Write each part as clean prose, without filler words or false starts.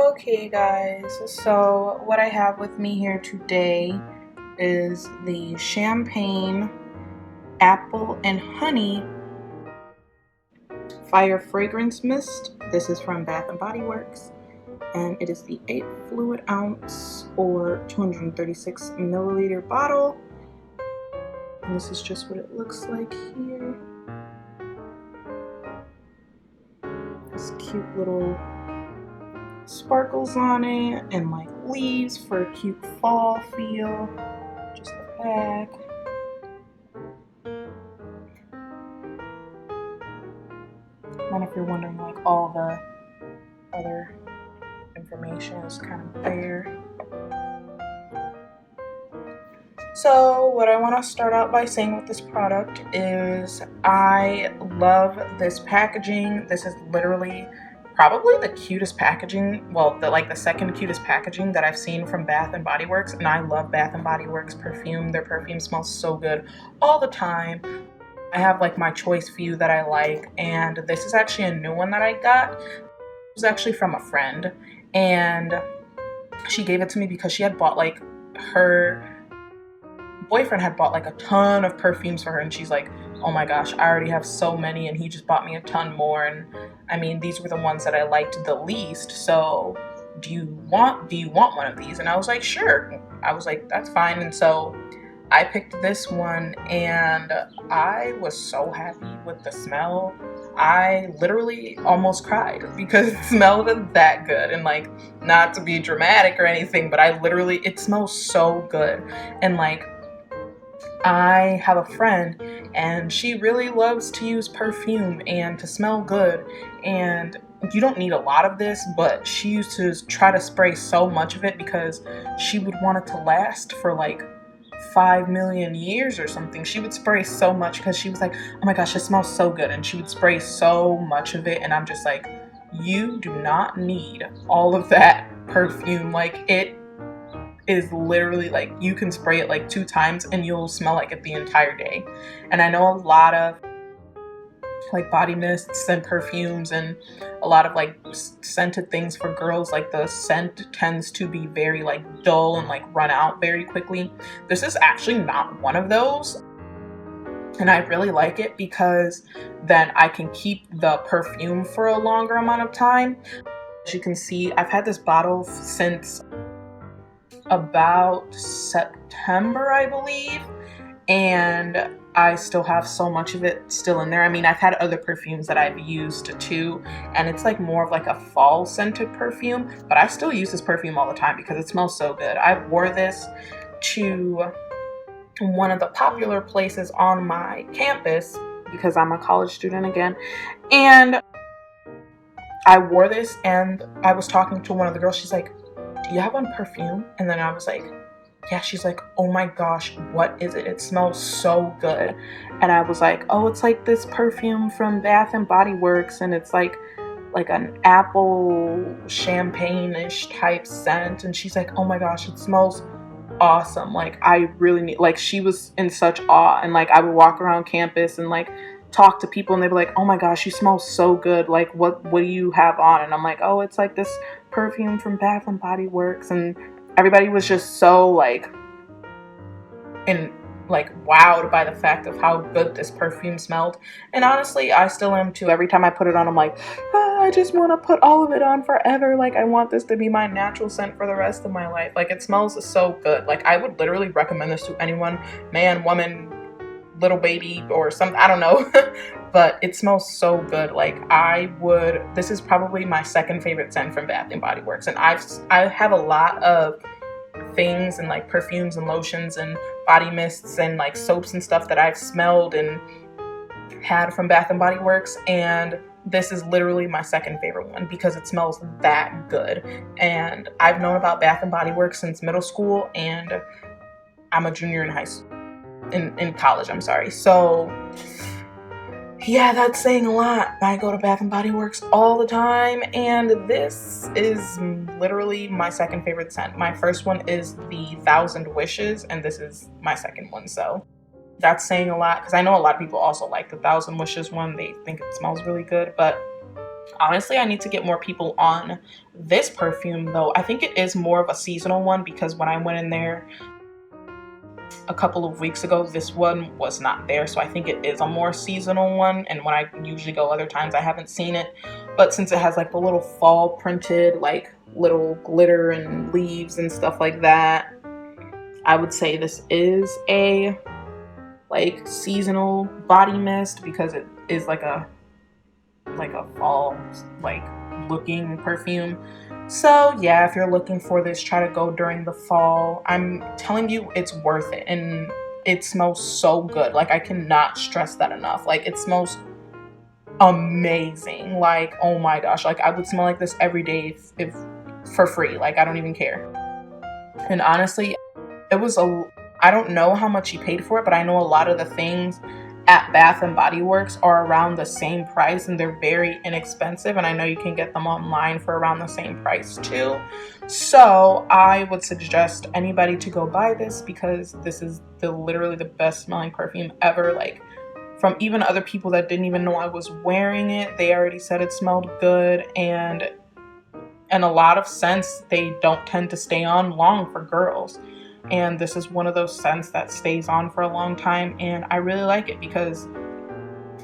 Okay guys, so what I have with me here today is the Champagne Apple and Honey Fire Fragrance Mist. This is from Bath and Body Works, and it is the 8 fluid ounce or 236 milliliter bottle. And this is just what it looks like here. This cute little sparkles on it and like leaves for a cute fall feel. Just the back. And if you're wondering, like, all the other information is kind of there. So what I want to start out by saying with this product is I love this packaging. This is literally probably the cutest packaging, well, the second cutest packaging that I've seen from Bath and Body Works, and I love Bath and Body Works perfume. Their perfume smells so good all the time. I have like my choice few that I like, and this is actually a new one that I got. It was actually from a friend, and she gave it to me because she had bought, like, her boyfriend had bought like a ton of perfumes for her, and she's like, oh my gosh, I already have so many and he just bought me a ton more. And I mean, these were the ones that I liked the least, so do you want one of these? And I was like, sure. I was like, that's fine. And so I picked this one, and I was so happy with the smell. I literally almost cried because it smelled that good. And like, not to be dramatic or anything, but it smells so good. And like, I have a friend, and she really loves to use perfume and to smell good, and you don't need a lot of this, but she used to try to spray so much of it because she would want it to last for like 5 million years or something. She would spray so much because she was like, oh my gosh, it smells so good, and she would spray so much of it, and I'm just like, you do not need all of that perfume. Like, it is literally like, you can spray it like 2 times and you'll smell like it the entire day. And I know a lot of like body mists and perfumes and a lot of like scented things for girls, like the scent tends to be very like dull and like run out very quickly. This is actually not one of those, and I really like it because then I can keep the perfume for a longer amount of time. As you can see, I've had this bottle since about September, I believe, and I still have so much of it still in there. I mean, I've had other perfumes that I've used too, and it's like more of like a fall scented perfume, but I still use this perfume all the time because it smells so good. I wore this to one of the popular places on my campus because I'm a college student again, and I wore this, and I was talking to one of the girls. She's like, do you have on perfume? And then I was like, yeah. She's like, oh my gosh, what is it? It smells so good. And I was like, oh, it's like this perfume from Bath and Body Works, and it's like an apple champagne-ish type scent. And she's like, oh my gosh, it smells awesome. Like, I really need, like, she was in such awe. And like, I would walk around campus and like talk to people, and they'd be like, oh my gosh, you smell so good. Like, what do you have on? And I'm like, oh, it's like this perfume from Bath and Body Works. And everybody was just so like wowed by the fact of how good this perfume smelled. And honestly, I still am too. Every time I put it on, I'm like, I just want to put all of it on forever. Like, I want this to be my natural scent for the rest of my life. Like, it smells so good. Like, I would literally recommend this to anyone, man, woman, little baby, or something, I don't know. But it smells so good. Like, this is probably my second favorite scent from Bath and Body Works. And I have a lot of things and like perfumes and lotions and body mists and like soaps and stuff that I've smelled and had from Bath and Body Works, and this is literally my second favorite one because it smells that good. And I've known about Bath and Body Works since middle school, and I'm a junior in college, I'm sorry. So yeah, that's saying a lot. I go to Bath and Body Works all the time, and this is literally my second favorite scent. My first one is the 1,000 Wishes, and this is my second one. So that's saying a lot because I know a lot of people also like the 1,000 Wishes one. They think it smells really good, but Honestly, I need to get more people on this perfume though. I think it is more of a seasonal one because when I went in there a couple of weeks ago, this one was not there. So I think it is a more seasonal one. And when I usually go other times, I haven't seen it. But since it has like the little fall printed, like little glitter and leaves and stuff like that, I would say this is a like seasonal body mist because it is like a fall like looking perfume. So yeah, if you're looking for this, try to go during the fall. I'm telling you, it's worth it, and it smells so good. Like I cannot stress that enough. Like it smells amazing. Like oh my gosh, like I would smell like this every day if for free. Like I don't even care. And honestly, it was a I don't know how much he paid for it, but I know a lot of the things at Bath and Body Works are around the same price and they're very inexpensive, and I know you can get them online for around the same price too. So I would suggest anybody to go buy this because this is literally the best smelling perfume ever. Like from even other people that didn't even know I was wearing it, they already said it smelled good, and in a lot of scents they don't tend to stay on long for girls, and this is one of those scents that stays on for a long time, and I really like it because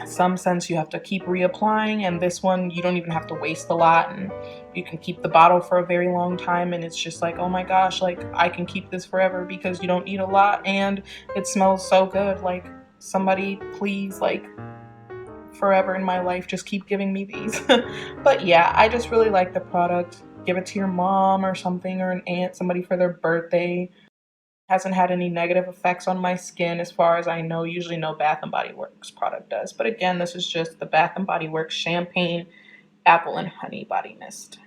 some scents you have to keep reapplying, and this one you don't even have to waste a lot, and you can keep the bottle for a very long time, and it's just like oh my gosh, like I can keep this forever because you don't need a lot and it smells so good. Like somebody please, like forever in my life, just keep giving me these. But yeah, I just really like the product. Give it to your mom or something, or an aunt, somebody for their birthday. Hasn't had any negative effects on my skin as far as I know. Usually no Bath and Body Works product does, but again, this is just the Bath and Body Works Champagne Apple and Honey Body Mist.